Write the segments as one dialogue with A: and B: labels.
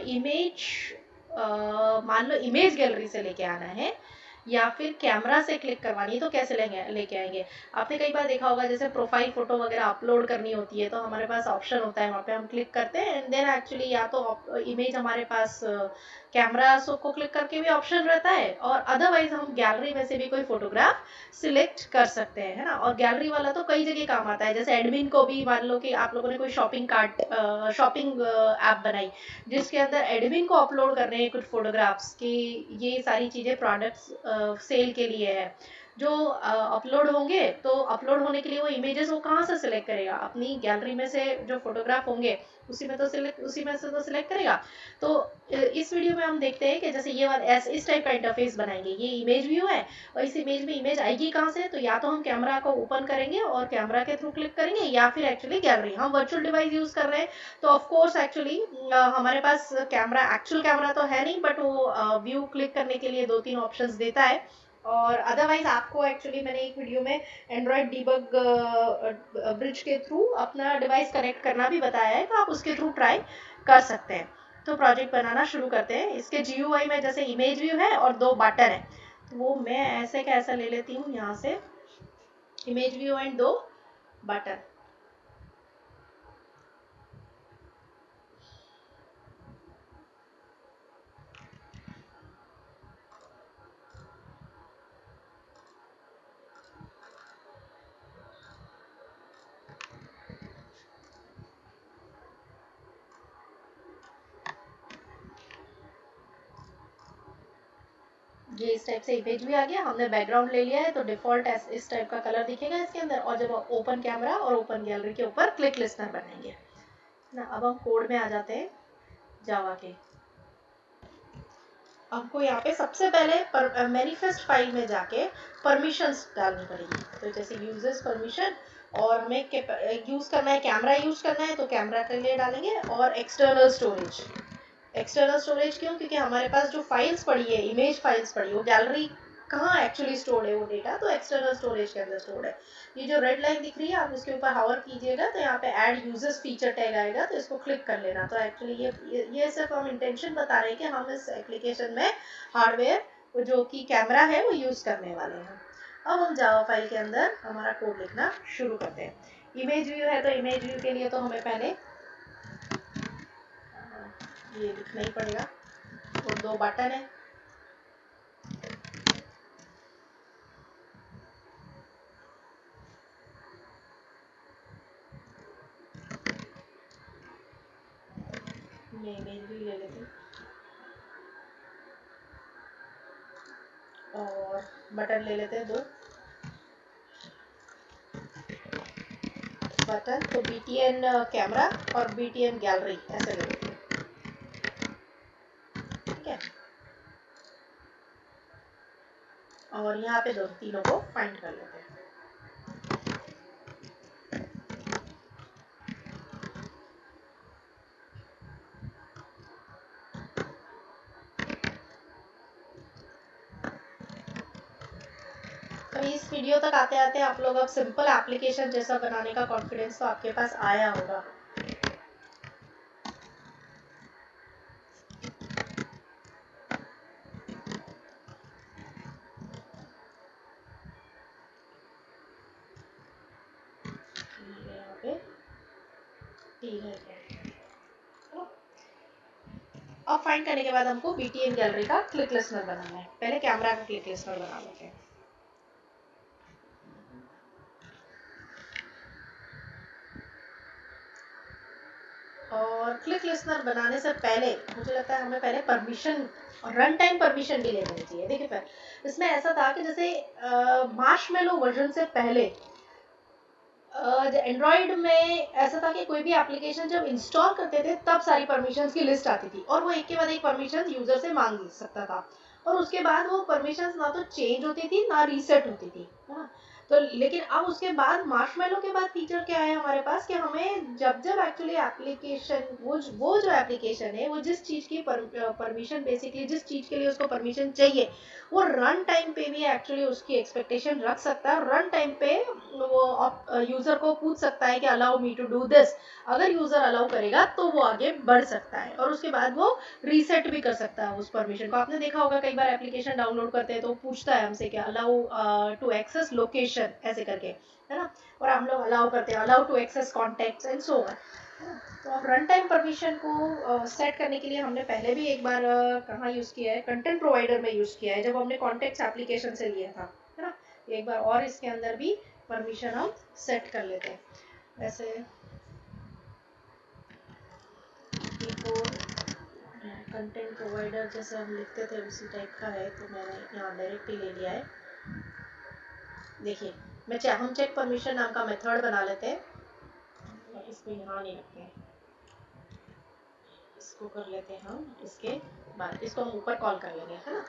A: Image मान लो image gallery से लेके आना है या फिर कैमरा से क्लिक करवानी है तो कैसे लेके आएंगे। आपने कई बार देखा होगा जैसे प्रोफाइल फोटो वगैरह अपलोड करनी होती है तो हमारे पास ऑप्शन होता है, वहाँ पे हम क्लिक करते हैं एंड देन एक्चुअली या तो इमेज हमारे पास कैमरा को क्लिक करके भी ऑप्शन रहता है और अदरवाइज हम गैलरी में से भी कोई फोटोग्राफ सिलेक्ट कर सकते हैं, है ना। और गैलरी वाला तो कई जगह काम आता है, जैसे एडमिन को भी मान लो कि आप लोगों ने कोई शॉपिंग ऐप बनाई जिसके अंदर एडमिन को अपलोड करने हैं कुछ फोटोग्राफ्स की, ये सारी चीज़ें प्रोडक्ट्स सेल के लिए है जो अपलोड होंगे, तो अपलोड होने के लिए वो इमेजेस वो कहाँ से सिलेक्ट करेगा, अपनी गैलरी में से जो फोटोग्राफ होंगे उसी में से तो सिलेक्ट करेगा। तो इस वीडियो में हम देखते हैं कि जैसे ये वाला इस टाइप का इंटरफेस बनाएंगे, ये इमेज व्यू है और इस इमेज में इमेज आएगी कहाँ से, तो या तो हम कैमरा को ओपन करेंगे और कैमरा के थ्रू क्लिक करेंगे या फिर एक्चुअली गैलरी, हम वर्चुअल डिवाइस यूज कर रहे हैं तो ऑफ कोर्स एक्चुअली हमारे पास एक्चुअल कैमरा तो है नहीं, बट वो व्यू क्लिक करने के लिए 2-3 ऑप्शंस देता है। और अदरवाइज आपको एक्चुअली मैंने एक वीडियो में एंड्रॉयड डीबग ब्रिज के थ्रू अपना डिवाइस कनेक्ट करना भी बताया है, तो आप उसके थ्रू ट्राई कर सकते हैं। तो प्रोजेक्ट बनाना शुरू करते हैं। इसके GUI में जैसे इमेज व्यू है और 2 बटन है, तो वो मैं ऐसे का ऐसा ले लेती हूँ, यहाँ से इमेज व्यू एंड 2 बटन। ये इस टाइप से इमेज भी आ गया, हमने बैकग्राउंड ले लिया है तो डिफॉल्ट इस टाइप का कलर दिखेगा इसके अंदर। और जब ओपन कैमरा और ओपन गैलरी के ऊपर क्लिक लिस्नर बनाएंगे ना। अब हम कोड में आ जाते हैं जावा के। हमको यहाँ पे सबसे पहले मैनिफेस्ट फाइल में जाके परमिशंस डालनी पड़ेगी, तो जैसे यूजर्स परमिशन, और हमें यूज करना है कैमरा, यूज करना है तो कैमरा के लिए डालेंगे। और एक्सटर्नल स्टोरेज, एक्सटर्नल स्टोरेज क्यों, क्योंकि हमारे पास जो फाइल्स पड़ी है, इमेज फाइल्स पड़ी है, वो गैलरी कहाँ एक्चुअली स्टोर्ड है वो डेटा, तो एक्सटर्नल स्टोरेज के अंदर स्टोर्ड है। ये जो रेड लाइन दिख रही है आप उसके ऊपर हावर कीजिएगा तो यहाँ पे ऐड यूजर्स फीचर टैग आएगा, तो इसको क्लिक कर लेना। तो एक्चुअली ये सिर्फ हम इंटेंशन बता रहे हैं कि हम इस एप्लीकेशन में हार्डवेयर जो कि कैमरा है वो यूज करने वाले हैं। अब हम जावा फाइल के अंदर हमारा कोड लिखना शुरू करते हैं। इमेज व्यू है तो इमेज व्यू के लिए तो हमें पहले ये लिखना ही पड़ेगा, और 2 बटन है। ये इमेज भी ले लेते हैं और बटन ले लेते हैं 2 बटन, तो BTN कैमरा और BTN गैलरी ऐसे ले लेते हैं, ठीक है। और यहाँ पे तीनों को फाइंड कर लेते हैं। तो इस वीडियो तक आते आते आप लोग अब सिंपल एप्लीकेशन जैसा बनाने का कॉन्फिडेंस तो आपके पास आया होगा। यहाँ पे ठीक है। अब फाइंड करने के बाद हमको BTN गैलरी का क्लिक लिस्नर बनाना है। पहले कैमरा का क्लिक लिस्नर बना लेते हैं। और क्लिक लिस्नर बनाने से पहले मुझे लगता है हमें पहले परमिशन और रन टाइम परमिशन भी ले लेनी चाहिए। देखिए फिर इसमें ऐसा था कि जैसे मार्शमैलो वर्जन से पहले एंड्रॉइड में ऐसा था कि कोई भी एप्लीकेशन जब इंस्टॉल करते थे तब सारी परमिशंस की लिस्ट आती थी और वो एक के बाद एक परमिशन यूजर से मांग सकता था, और उसके बाद वो परमिशंस ना तो चेंज होती थी ना रीसेट होती थी, है ना। तो लेकिन अब उसके बाद मार्शमैलो के बाद फीचर क्या है हमारे पास कि हमें जब जब एक्चुअली एप्लीकेशन वो जो एप्लीकेशन है वो जिस चीज़ की परमिशन बेसिकली जिस चीज़ के लिए उसको परमिशन चाहिए वो रन टाइम पे भी एक्चुअली उसकी एक्सपेक्टेशन रख सकता है। रन टाइम पे वो यूज़र को पूछ सकता है कि allow me to do this. अगर यूज़र अलाउ करेगा तो वो आगे बढ़ सकता है और उसके बाद वो रीसेट भी कर सकता है उस परमिशन को। आपने देखा होगा कई बार एप्लीकेशन डाउनलोड करते हैं तो पूछता है हमसे कि अलाउ टू एक्सेस लोकेशन ऐसे करके, है ना, और हम लोग अलाउ करते हैं allow to access contacts and so on. तो अब रन टाइम परमिशन को सेट करने के लिए हमने पहले भी एक बार कहाँ यूज़ किया है, कंटेंट प्रोवाइडर में यूज़ किया है जब हमने कॉन्टैक्ट्स एप्लीकेशन से लिया था, है ना। एक बार और इसके अंदर भी परमिशन हम सेट कर लेते हैं वैसे कंटेंट प्रोवाइडर जैसे हम लिखते थे उसी टाइप का है तो मैंने यहाँ डायरेक्ट ही ले लिया है। देखिए हम चेक परमिशन नाम का मेथड बना लेते हैं और इसको यहाँ नहीं रखते हैं, इसको कर लेते हैं हम, इसके बाद इसको हम ऊपर कॉल कर लेंगे, है ना।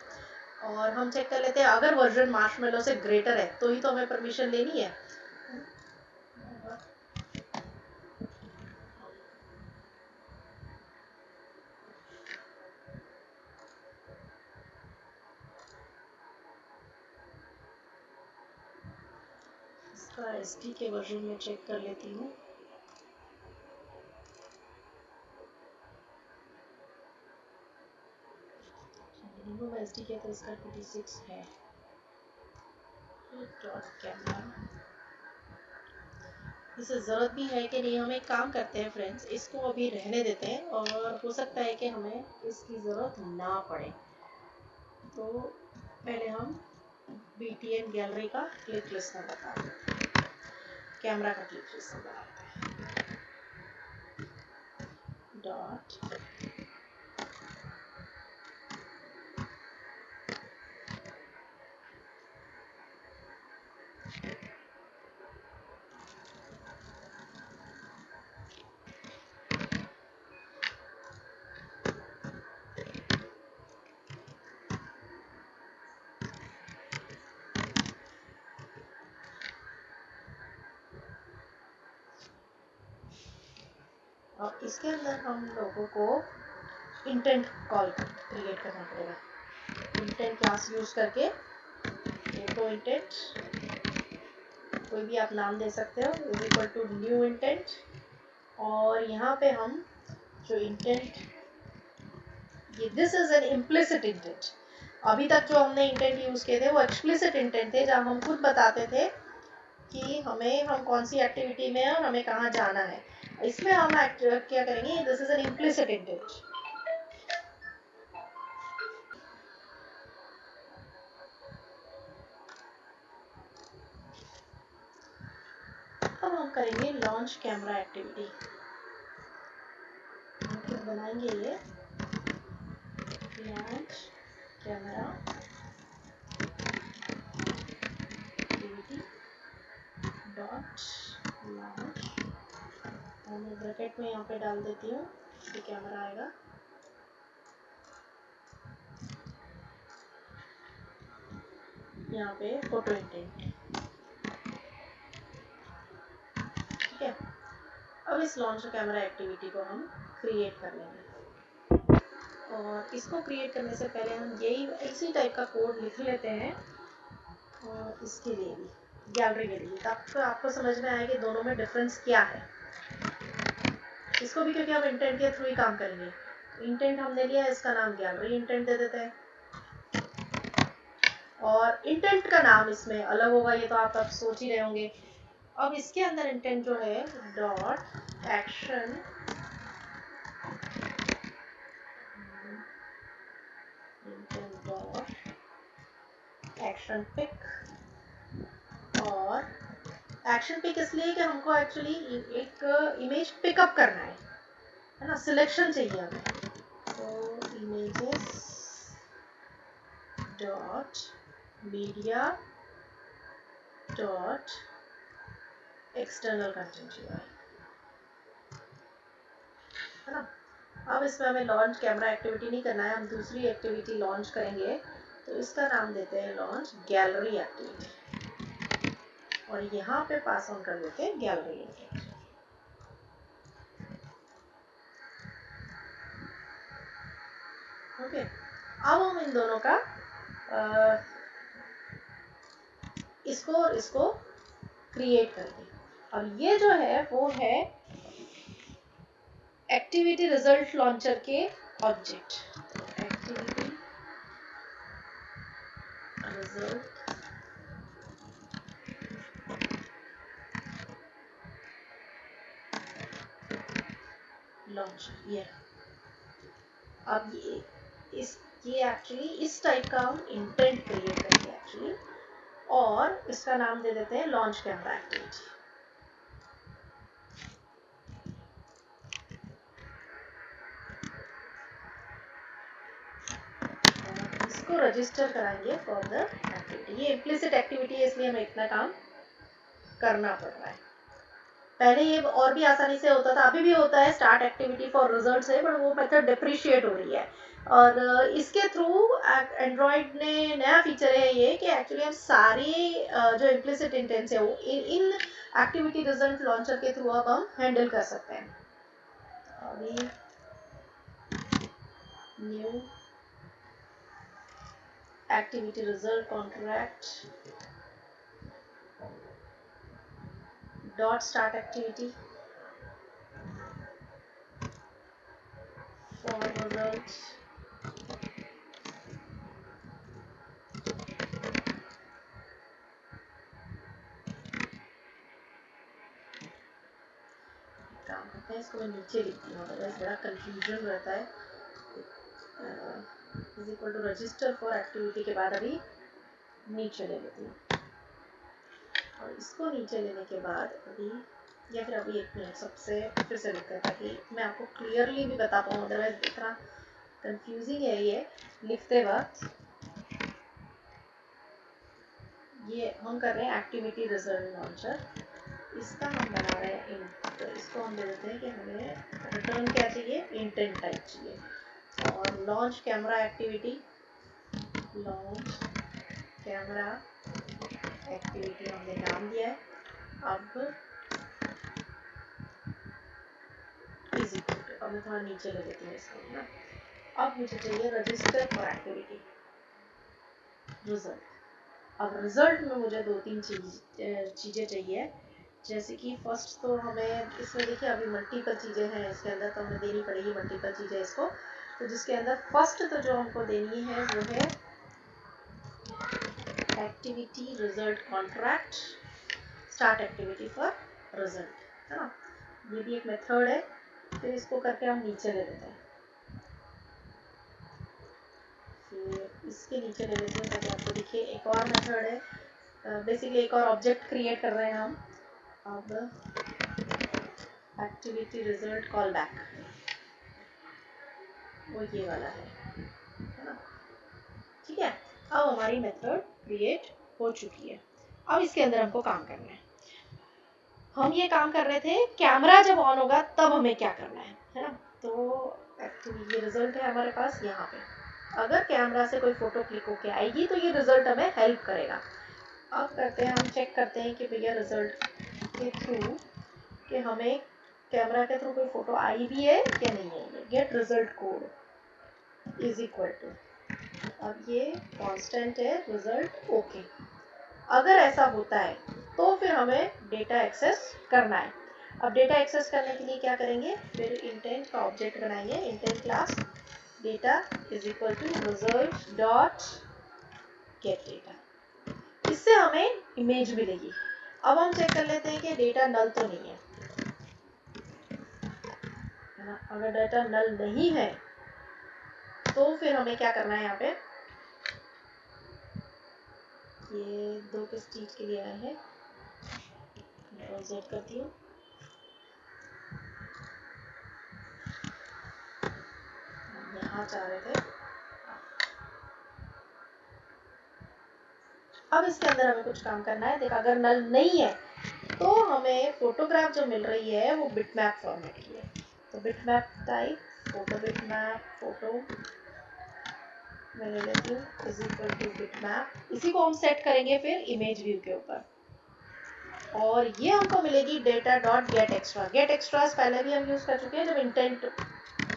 A: और हम चेक कर लेते हैं अगर वर्जन मार्शमैलो से ग्रेटर है तो ही तो हमें परमिशन लेनी है। इसका एसटी के वर्जन में चेक कर लेती हूँ। एसटी के तो इसका 26 है। डॉट कैमरा इसे ज़रूरत भी है कि नहीं, हम एक काम करते हैं फ्रेंड्स, इसको अभी रहने देते हैं और हो सकता है कि हमें इसकी ज़रूरत ना पड़े। तो पहले हम BTN गैलरी का क्लिक लिस्ट में बता देते हैं, कैमरा का क्लिक लिस्ट में बता देते हैं डॉट और इसके अंदर हम लोगों को इंटेंट कॉल क्रिएट करना पड़ेगा। इंटेंट क्लास यूज़ करके फोटो इंटेंट कोई भी आप नाम दे सकते हो is equal to new intent और यहाँ पे हम जो इंटेंट ये this is an implicit intent. अभी तक जो हमने इंटेंट यूज़ किए थे वो एक्सप्लिसिट इंटेंट थे जहाँ हम खुद बताते थे कि हम कौन सी एक्टिविटी में हैं और हमें कहाँ जाना है। इसमें हम क्या करेंगे, this is an implicit intent. अब हम करेंगे लॉन्च कैमरा एक्टिविटी। हम बनाएंगे ये launch camera activity dot launch और मैं ब्रैकेट में यहाँ पे डाल देती हूँ कि कैमरा आएगा। यहाँ पे फोटो इंटेंट, ठीक है। अब इस लॉन्च कैमरा एक्टिविटी को हम क्रिएट कर लेंगे और इसको क्रिएट करने से पहले हम यही इसी टाइप का कोड लिख लेते हैं और इसके लिए भी गैलरी के लिए, तब आपको समझ में आए कि दोनों में डिफरेंस क्या है। इसको भी क्योंकि हम इंटेंट के थ्रू ही काम करेंगे, इंटेंट हमने लिया, इसका नाम गैलरी इंटेंट दे देते हैं और इंटेंट का नाम इसमें अलग होगा, ये तो आप अब सोच ही रहे होंगे। अब इसके अंदर इंटेंट जो है dot action dot action pick और एक्शन पिक इसलिए कि हमको एक्चुअली एक इमेज पिकअप करना है ना, सिलेक्शन चाहिए हमें। तो images dot media dot external content है ना। अब इसमें हमें लॉन्च कैमरा एक्टिविटी नहीं करना है, हम दूसरी एक्टिविटी लॉन्च करेंगे तो इसका नाम देते हैं लॉन्च गैलरी एक्टिविटी। और यहाँ पे पास ऑन कर देते हैं गैलरी लिंकेज। ओके, अब हम इन दोनों का इसको और इसको क्रिएट करके, अब ये जो है वो है एक्टिविटी रिजल्ट लॉन्चर के ऑब्जेक्ट। एक्टिविटी रिजल्ट लॉन्चर, ये अब ये एक्चुअली इस टाइप का हम इंटेंट क्रिएट करेंगे एक्चुअली, और इसका नाम दे देते हैं लॉन्च कैमरा एक्टिविटी। इसको रजिस्टर कराएंगे फॉर द एक्टिविटी। ये इम्प्लिसिट एक्टिविटी है इसलिए हमें इतना काम करना पड़ रहा है। पहले ये और भी आसानी से होता था, अभी भी होता है स्टार्ट एक्टिविटी फॉर रिजल्ट है, बट वो मेथड डिप्रिशिएट हो रही है। और इसके थ्रू एंड्रॉयड ने नया फीचर है ये कि एक्चुअली हम सारी जो इम्प्लिसिट इंटेंट्स है वो इन एक्टिविटी रिजल्ट लॉन्चर के थ्रू अब हम हैंडल कर सकते हैं। अभी new activity result contract dot start activity for results काम करते हैं। इसको मैं नीचे लिखती हूँ, अदरवाइज बड़ा कंफ्यूजन रहता है। Is equal to register for activity के बाद अभी नीचे ले लेती हूँ, और इसको नीचे लेने के बाद अभी, या फिर अभी एक मिनट सबसे फिर से लिखते हैं ताकि मैं आपको क्लियरली भी बता पाऊँ, अदरवाइज इतना कंफ्यूजिंग है ये लिखते वक्त। ये हम कर रहे हैं एक्टिविटी रिजल्ट लॉन्चर, इसका हम बना रहे हैं इंट, तो इसको हम दे देते हैं कि हमें रिटर्न क्या चाहिए, इंटेंट टाइप चाहिए। और launch camera activity, launch camera activity हमने नाम दिया है। अब इजी, अब मैं थोड़ा नीचे ले लेती हूँ इसको ना। अब मुझे चाहिए रजिस्टर फॉर एक्टिविटी रिजल्ट। अब रिजल्ट में मुझे दो तीन चीज़ें चाहिए, जैसे कि फर्स्ट तो हमें इसमें देखिए अभी मल्टीपल चीज़ें हैं इसके अंदर, तो हमें देनी पड़ेगी मल्टीपल चीज़ें इसको। तो जिसके अंदर फर्स्ट तो जो हमको देनी है वो है activity result contract start activity for result, है ना। ये भी एक मेथड है, फिर इसको करके हम नीचे ले लेते हैं, फिर इसके नीचे ले लेते हैं ताकि आपको देखिए एक और मेथड है। बेसिकली एक और ऑब्जेक्ट क्रिएट कर रहे हैं हम। अब एक्टिविटी रिजल्ट कॉल बैक, वो ये वाला है ना। ठीक है, अब हमारी मेथड क्रिएट हो चुकी है। अब इसके अंदर हमको काम करना है। हम ये काम कर रहे थे कैमरा जब ऑन होगा तब हमें क्या करना है ना। तो एक्चुअली ये रिजल्ट है हमारे पास यहाँ पे, अगर कैमरा से कोई फोटो क्लिक होके आएगी तो ये रिजल्ट हमें हेल्प करेगा। अब करते हैं, हम चेक करते हैं कि भैया रिजल्ट के थ्रू कि हमें कैमरा के थ्रू कोई फोटो आई भी है या नहीं है। Get result code is equal to, अब ये कांस्टेंट है रिजल्ट ओके। अगर ऐसा होता है तो फिर हमें डेटा एक्सेस करना है। अब डेटा एक्सेस करने के लिए क्या करेंगे, फिर इंटेंट का ऑब्जेक्ट बनाएंगे, intent class data is equal to result dot get data, इससे हमें इमेज मिलेगी। अब हम चेक कर लेते हैं कि डेटा नल तो नहीं है ना। अगर डेटा नल नहीं है तो फिर हमें क्या करना है, यहाँ पे ये दो किस चीज के लिए आए हैं, सेट करती हूँ। यहाँ चाह रहे थे, अब इसके अंदर हमें कुछ काम करना है। देखा, अगर नल नहीं है तो हमें फोटोग्राफ जो मिल रही है वो बिटमैप फॉर्मेट की है। तो bitmap type photo bitmap photo मैं ले लेती हूँ इज इक्वल टू बिटमैप। इसी को हम सेट करेंगे फिर इमेज व्यू के ऊपर। और ये हमको मिलेगी data dot get extra. Get extras पहले भी हम यूज कर चुके हैं जब इंटेंट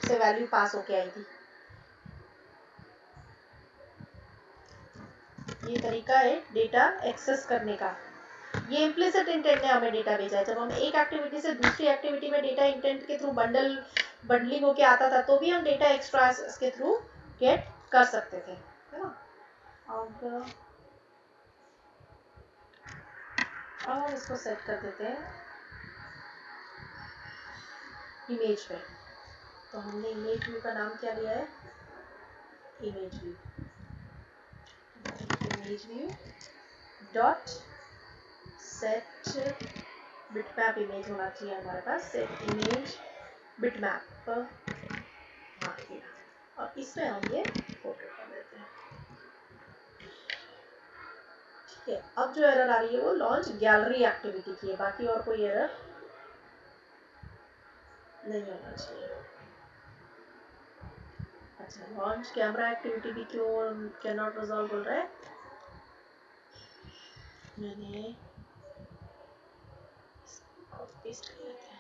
A: से वैल्यू पास होके आई थी। ये तरीका है डेटा एक्सेस करने का। ये इम्प्लिसिट इंटेंट ने हमें डेटा भेजा है। जब हम एक एक्टिविटी से दूसरी एक्टिविटी में डेटा इंटेंट के थ्रू बंडलिंग होके आता था तो भी हम डेटा एक्स्ट्रा के थ्रू गेट कर सकते थे, है ना। अब हम इसको सेट कर देते हैं इमेज पे। तो हमने इमेज व्यू का नाम क्या लिया है, image view. Image view dot set bitmap image होना चाहिए हमारे पास। सेट इमेज बिटमैप, हाँ ये। और इसमें हम ये फोटो कर देते हैं। ठीक है, अब जो एरर आ रही है वो लॉन्च गैलरी एक्टिविटी की है, बाकी और कोई एरर नहीं होना चाहिए। अच्छा, लॉन्च कैमरा एक्टिविटी भी क्यों कैन नॉट रिजॉल्व बोल रहा है। मैंने पेस्ट कर लेते हैं।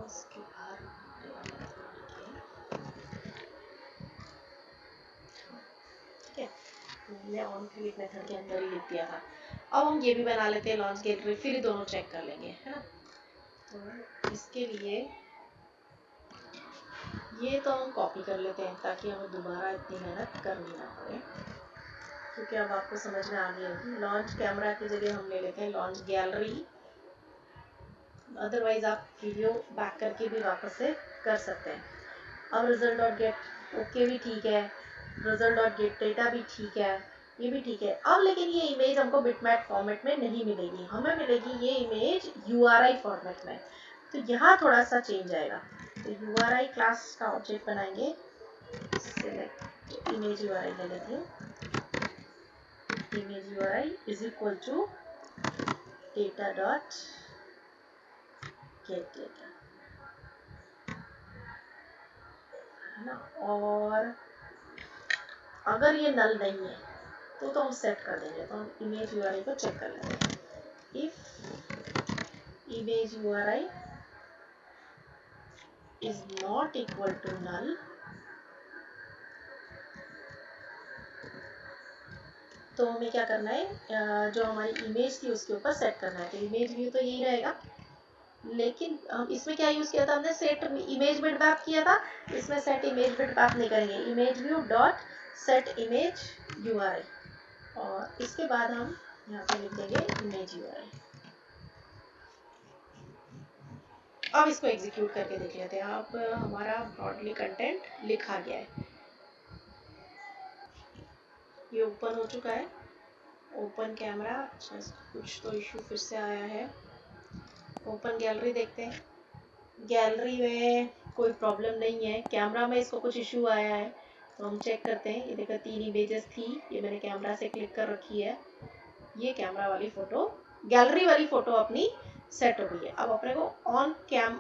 A: इसके बाहर ठीक है, मैंने ऑन क्लिक मेथड के अंदर ही लिख दिया था। अब हम ये भी बना लेते हैं लॉन्च गैलरी, फिर दोनों चेक कर लेंगे, है ना। तो इसके लिए ये तो हम कॉपी कर लेते हैं ताकि हमें दोबारा इतनी मेहनत करनी ना पड़े, क्योंकि अब आपको समझ में आ गई होगी। लॉन्च कैमरा की जगह हम ले लेते हैं लॉन्च गैलरी। अदरवाइज आप वीडियो बैक करके भी वापस से कर सकते हैं। अब रिजल्ट डॉट गेट ओके भी ठीक है, रिजल्ट डॉट गेट डेटा भी ठीक है, ये भी ठीक है। अब लेकिन ये इमेज हमको बिटमैप फॉर्मेट में नहीं मिलेगी, हमें मिलेगी ये इमेज URI फॉर्मेट में। तो यहाँ थोड़ा सा चेंज आएगा। तो URI क्लास का ऑब्जेक्ट बनाएंगे, सिलेक्ट इमेज URI ले लेते हैं। Image URI is equal to data dot get data, है ना। और अगर ये नल नहीं है तो हम सेट कर देंगे। तो हम इमेज URI को चेक कर लेते हैं। If image URI is not equal to null, तो हमें क्या करना है, जो हमारी इमेज थी उसके ऊपर सेट करना है। तो इमेज व्यू तो यही रहेगा, लेकिन हम इसमें क्या यूज किया था, हमने सेट इमेज बिटमैप किया था। इसमें सेट इमेज बिटमैप नहीं करेंगे, image view dot set image URI, और इसके बाद हम यहाँ पे लिख देंगे इमेज URI। अब इसको एग्जीक्यूट करके देख लेते हैं। अब हमारा ब्रॉडली कंटेंट लिखा गया है, ये ओपन हो चुका है। ओपन कैमरा, अच्छा कुछ तो इशू फिर से आया है। ओपन गैलरी देखते हैं। गैलरी में कोई प्रॉब्लम नहीं है, कैमरा में इसको कुछ इशू आया है, तो हम चेक करते हैं। ये देखो 3 इमेजेस थी, ये मैंने कैमरा से क्लिक कर रखी है। ये कैमरा वाली फोटो, गैलरी वाली फोटो अपनी सेट हो गई है। अब अपने को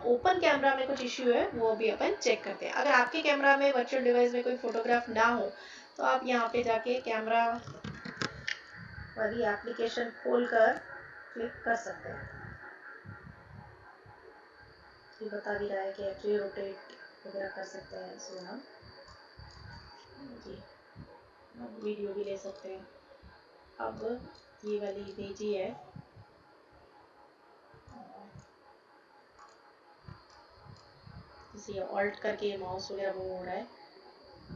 A: ओपन कैमरा में कुछ इश्यू है, वो भी अपन चेक करते हैं। अगर आपके कैमरा में वर्चुअल डिवाइस में कोई फोटोग्राफ ना हो तो आप यहाँ पे जाके कैमरा वाली एप्लीकेशन खोल कर क्लिक कर सकते हैं। ये बता भी रहा है कि एक्चुअली रोटेट वगैरह कर सकते हैं, सो हम जी वीडियो भी ले सकते हैं। अब ये वाली इमेज ही है, इसे ऑल्ट करके माउस वगैरह मूव हो रहा है,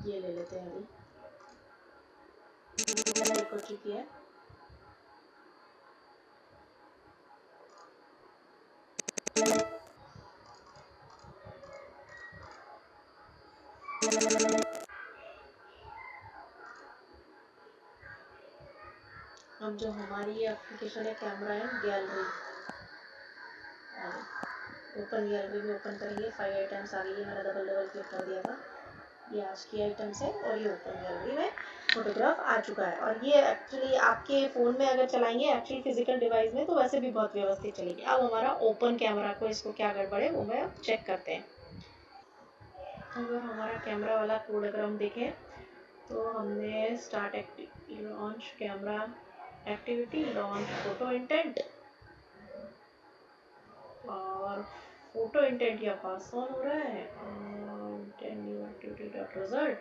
A: ये ले लेते हैं। अभी लाइक हो चुकी है। अब जो हमारी एप्लीकेशन है कैमरा है गैलरी, ओपन गैलरी में ओपन करेंगे। 5 आइटम्स आ गई है, मैंने डबल क्लिक कर दिया था। ये आज की आइटम्स है और ये ओपन गैलरी में फोटोग्राफ आ चुका है। और ये एक्चुअली आपके फ़ोन में अगर चलाएंगे एक्चुअली फिजिकल डिवाइस में तो वैसे भी बहुत व्यवस्थित चलेगी। अब हमारा ओपन कैमरा को इसको क्या गड़बड़ है वो मैं चेक करते हैं। अगर हमारा कैमरा वाला कोड अगर हम देखें तो हमने start launch camera activity, launch photo intent, और फोटो इंटेंट या पास ऑन हो रहा है। Intent new activity dot result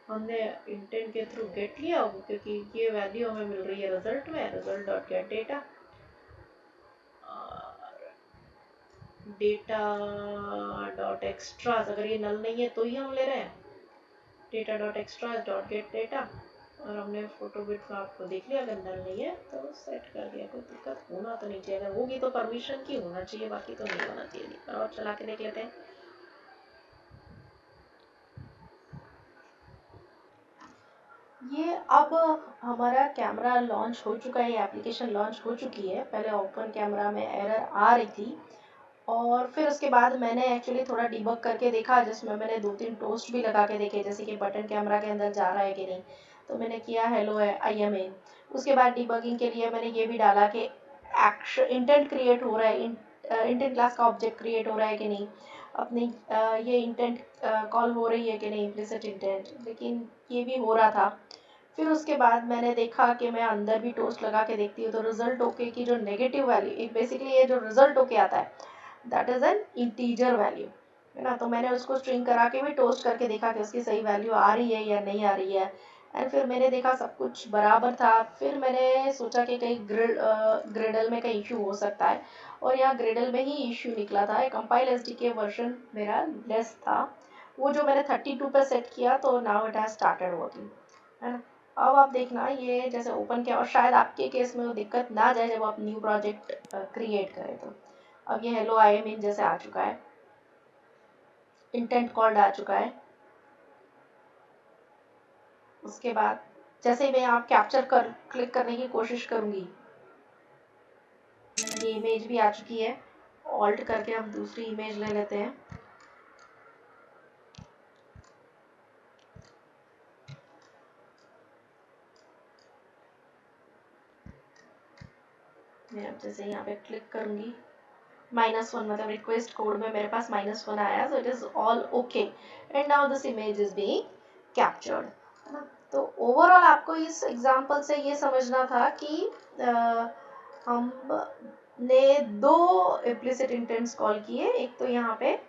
A: हमने इंटेंट के थ्रू गेट लिया क्योंकि ये वैल्यू हमें मिल रही है रिजल्ट में, result dot get data, data dot extra अगर ये नल नहीं है तो ही हम ले रहे हैं, data dot extra dot get data. और हमने फोटो बिट का आपको देख लिया, अगर नल नहीं है तो सेट कर दिया। कोई दिक्कत होना तो नहीं चाहिए, अगर होगी तो परमिशन की होना चाहिए, बाकी तो नहीं होना चाहिए। और चला के देख लेते हैं। ये अब हमारा कैमरा लॉन्च हो चुका है, ये एप्लीकेशन लॉन्च हो चुकी है। पहले ओपन कैमरा में एरर आ रही थी और फिर उसके बाद मैंने एक्चुअली थोड़ा डिबग करके देखा, जिसमें मैंने 2-3 टोस्ट भी लगा के देखे, जैसे कि बटन कैमरा के अंदर जा रहा है कि नहीं। तो मैंने किया हेलो है IMA। उसके बाद डिबगिंग के लिए मैंने ये भी डाला कि एक्शन इंटेंट क्रिएट हो रहा है, इंटेंट क्लास का ऑब्जेक्ट क्रिएट हो रहा है कि नहीं, अपनी ये इंटेंट कॉल हो रही है कि नहीं, इम्प्लिसिट इंटेंट, लेकिन ये भी हो रहा था। फिर उसके बाद मैंने देखा कि मैं अंदर भी टोस्ट लगा के देखती हूँ तो रिजल्ट ओके की जो नेगेटिव वैल्यू, बेसिकली ये जो रिजल्ट ओके आता है that is an integer value, है ना। तो मैंने उसको स्ट्रिंग करा के भी टोस्ट करके देखा कि उसकी सही वैल्यू आ रही है या नहीं आ रही है। एंड फिर मैंने देखा सब कुछ बराबर था। फिर मैंने सोचा कि कहीं ग्रिडल में कहीं इशू हो सकता है, और यहाँ ग्रिडल में ही इशू निकला था। कंपाइल एसडीके वर्जन मेरा लेस था, वो जो मैंने 32 पे सेट किया, तो now it has started working, है ना। अब आप देखना ये जैसे ओपन किया, और शायद आपके केस में वो दिक्कत ना जाए जब आप न्यू प्रोजेक्ट क्रिएट करें तो। अब ये हेलो आई एम इन जैसे आ चुका है, इंटेंट कॉल्ड आ चुका है। उसके बाद जैसे ही मैं यहाँ कैप्चर कर क्लिक करने की कोशिश करूँगी, ये इमेज भी आ चुकी है। ऑल्ट करके हम दूसरी इमेज ले लेते हैं। मैं अब जैसे यहाँ पे क्लिक करूँगी, -1 मतलब रिक्वेस्ट कोड में मेरे पास -1 आया, so it is all okay and now this image is being captured, है ना। तो ओवरऑल आपको इस एग्जांपल से ये समझना था कि हमने दो इम्प्लिसिट इंटेंट्स कॉल किए। एक तो यहाँ पे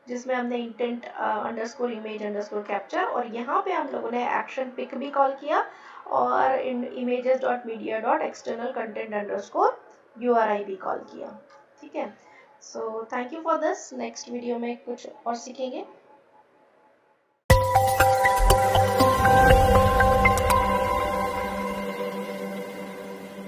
A: जिसमें हमने intent underscore image underscore capture, और यहाँ पे हम लोगों ने एक्शन पिक भी कॉल किया, और images dot media dot external content underscore URI भी कॉल किया। ठीक है, so thank you for this. Next video में कुछ और सीखेंगे।